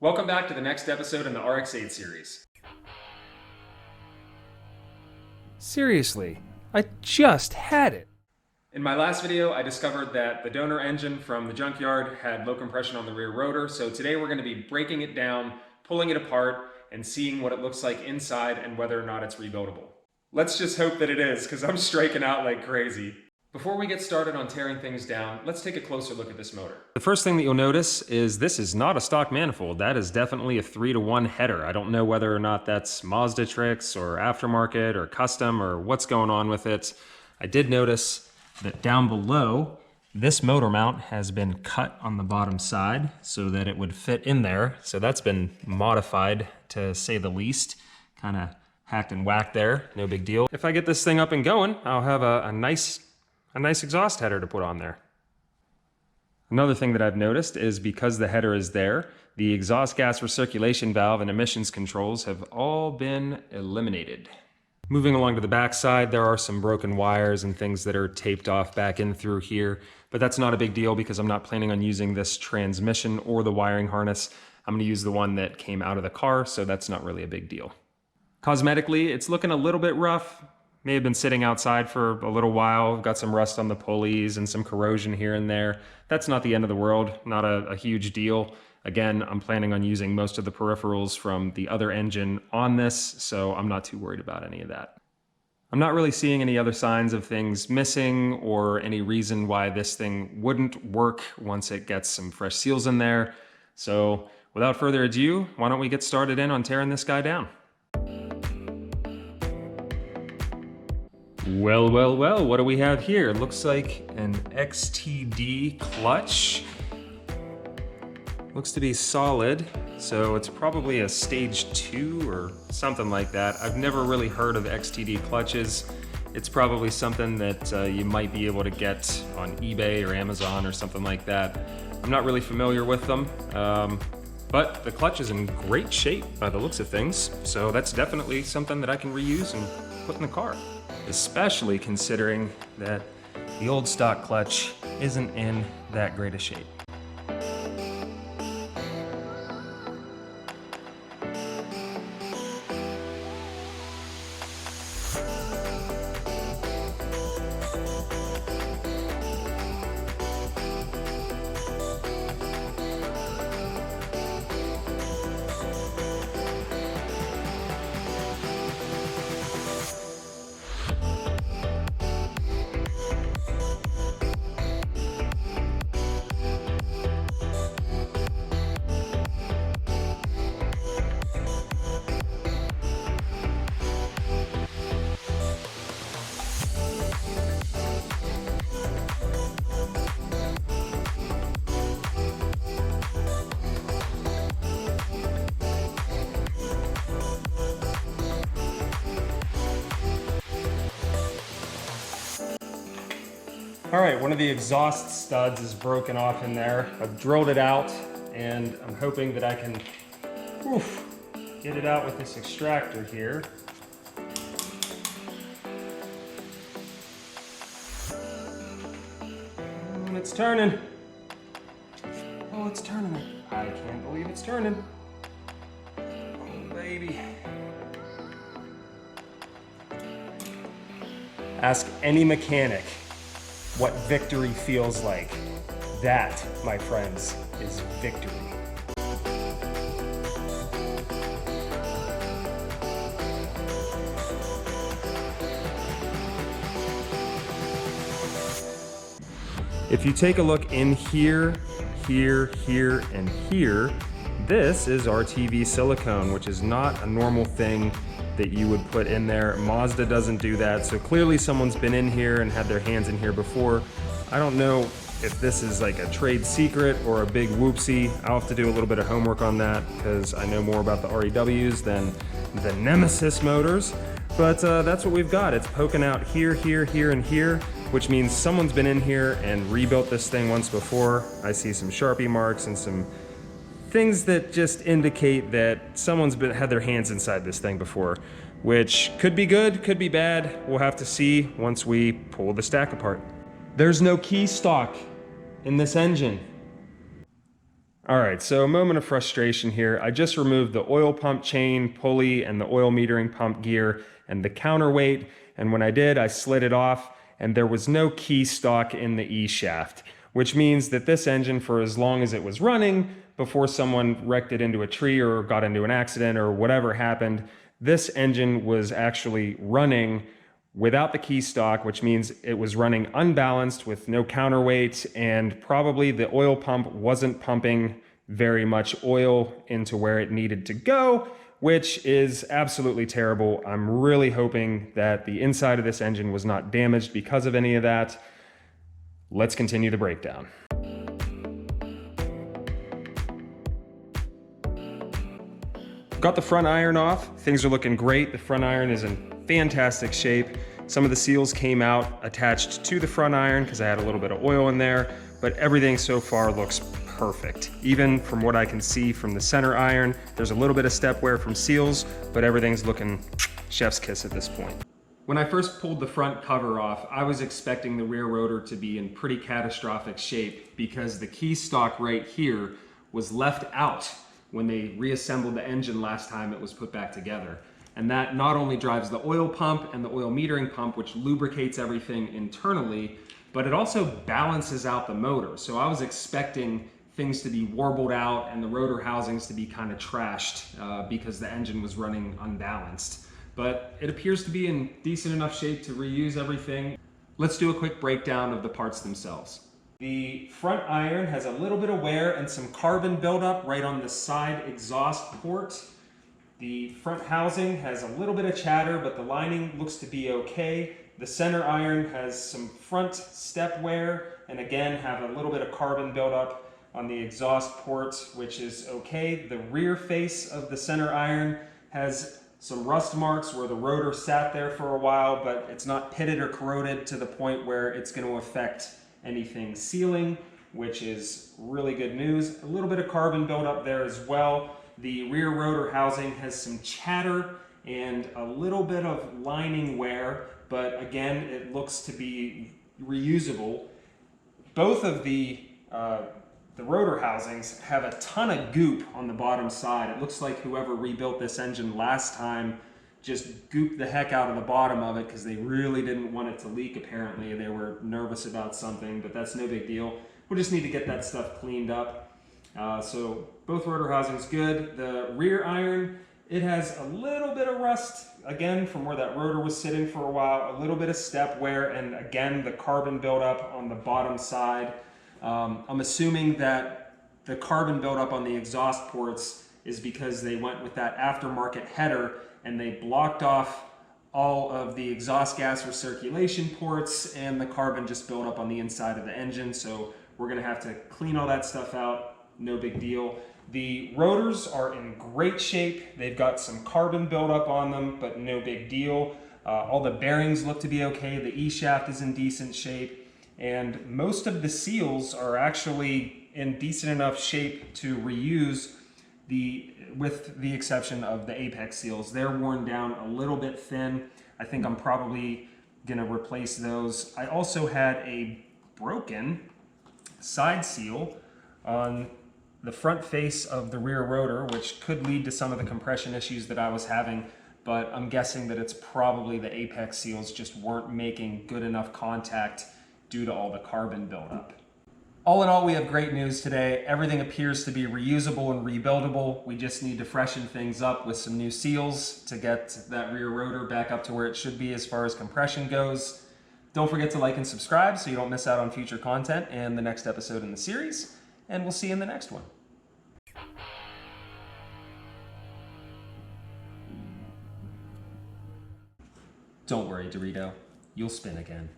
Welcome back to the next episode in the RX-8 series. Seriously, I just had it. In my last video, I discovered that the donor engine from the junkyard had low compression on the rear rotor, so today we're going to be breaking it down, pulling it apart, and seeing what it looks like inside and whether or not it's rebuildable. Let's just hope that it is, because I'm striking out like crazy. Before we get started on tearing things down, let's take a closer look at this motor. The first thing that you'll notice is this is not a stock manifold. That is definitely a 3-to-1 header. I don't know whether or not that's Mazda tricks or aftermarket or custom or what's going on with it. I did notice that down below, this motor mount has been cut on the bottom side so that it would fit in there. So that's been modified to say the least. Kind of hacked and whacked there, no big deal. If I get this thing up and going, I'll have a nice exhaust header to put on there. Another thing that I've noticed is because the header is there, the exhaust gas recirculation valve and emissions controls have all been eliminated. Moving along to the back side, there are some broken wires and things that are taped off back in through here, but that's not a big deal because I'm not planning on using this transmission or the wiring harness. I'm gonna use the one that came out of the car, so that's not really a big deal. Cosmetically, it's looking a little bit rough. May have been sitting outside for a little while. Got some rust on the pulleys and some corrosion here and there. That's not the end of the world, not a huge deal. Again, I'm planning on using most of the peripherals from the other engine on this, so I'm not too worried about any of that. I'm not really seeing any other signs of things missing or any reason why this thing wouldn't work once it gets some fresh seals in there. So without further ado, why don't we get started in on tearing this guy down? Well, what do we have here? It looks like an XTD clutch. Looks to be solid, so it's probably a stage 2 or something like that. I've never really heard of XTD clutches. It's probably something that you might be able to get on eBay or Amazon or something like that. I'm not really familiar with them, but the clutch is in great shape by the looks of things, so that's definitely something that I can reuse and put in the car. Especially considering that the old stock clutch isn't in that great a shape. All right, one of the exhaust studs is broken off in there. I've drilled it out and I'm hoping that I can get it out with this extractor here. And it's turning. Oh, it's turning. I can't believe it's turning. Oh, baby. Ask any mechanic what victory feels like. That, my friends, is victory. If you take a look in here, here, and here, this is RTV silicone, which is not a normal thing that you would put in there. Mazda doesn't do that, so clearly someone's been in here and had their hands in here before. I don't know if this is like a trade secret or a big whoopsie. I'll have to do a little bit of homework on that because I know more about the REWs than the Nemesis motors, but that's what we've got. It's poking out here, and here, which means someone's been in here and rebuilt this thing once before. I see some Sharpie marks and some things that just indicate that someone's had their hands inside this thing before, which could be good, could be bad. We'll have to see once we pull the stack apart. There's no key stock in this engine. All right, so a moment of frustration here. I just removed the oil pump chain, pulley, and the oil metering pump gear and the counterweight. And when I did, I slid it off and there was no key stock in the E-shaft, which means that this engine, for as long as it was running, before someone wrecked it into a tree or got into an accident or whatever happened, this engine was actually running without the key stock, which means it was running unbalanced with no counterweight, and probably the oil pump wasn't pumping very much oil into where it needed to go, which is absolutely terrible. I'm really hoping that the inside of this engine was not damaged because of any of that. Let's continue the breakdown. Got the front iron off. Things are looking great. The front iron is in fantastic shape. Some of the seals came out attached to the front iron because I had a little bit of oil in there, but everything so far looks perfect. Even from what I can see from the center iron, there's a little bit of step wear from seals, but everything's looking chef's kiss at this point. When I first pulled the front cover off, I was expecting the rear rotor to be in pretty catastrophic shape because the key stock right here was left out when they reassembled the engine last time it was put back together. And that not only drives the oil pump and the oil metering pump, which lubricates everything internally, but it also balances out the motor. So I was expecting things to be warbled out and the rotor housings to be kind of trashed because the engine was running unbalanced. But it appears to be in decent enough shape to reuse everything. Let's do a quick breakdown of the parts themselves. The front iron has a little bit of wear and some carbon buildup right on the side exhaust port. The front housing has a little bit of chatter, but the lining looks to be okay. The center iron has some front step wear and again have a little bit of carbon buildup on the exhaust port, which is okay. The rear face of the center iron has some rust marks where the rotor sat there for a while, but it's not pitted or corroded to the point where it's going to affect anything sealing, which is really good news. A little bit of carbon buildup there as well. The rear rotor housing has some chatter and a little bit of lining wear, but again, it looks to be reusable. Both of the rotor housings have a ton of goop on the bottom side. It looks like whoever rebuilt this engine last time just gooped the heck out of the bottom of it because they really didn't want it to leak apparently. They were nervous about something, but that's no big deal. We'll just need to get that stuff cleaned up. So both rotor housings good. The rear iron, it has a little bit of rust, again, from where that rotor was sitting for a while, a little bit of step wear, and again, the carbon buildup on the bottom side. I'm assuming that the carbon buildup on the exhaust ports is because they went with that aftermarket header and they blocked off all of the exhaust gas recirculation ports and the carbon just built up on the inside of the engine. So we're gonna have to clean all that stuff out, no big deal. The rotors are in great shape. They've got some carbon buildup on them, but no big deal. All the bearings look to be okay. The E-shaft is in decent shape. And most of the seals are actually in decent enough shape to reuse, with the exception of the apex seals. They're worn down a little bit thin. I think I'm probably gonna replace those. I also had a broken side seal on the front face of the rear rotor, which could lead to some of the compression issues that I was having, but I'm guessing that it's probably the apex seals just weren't making good enough contact due to all the carbon buildup. All in all, we have great news today. Everything appears to be reusable and rebuildable. We just need to freshen things up with some new seals to get that rear rotor back up to where it should be as far as compression goes. Don't forget to like and subscribe so you don't miss out on future content and the next episode in the series. And we'll see you in the next one. Don't worry, Dorito. You'll spin again.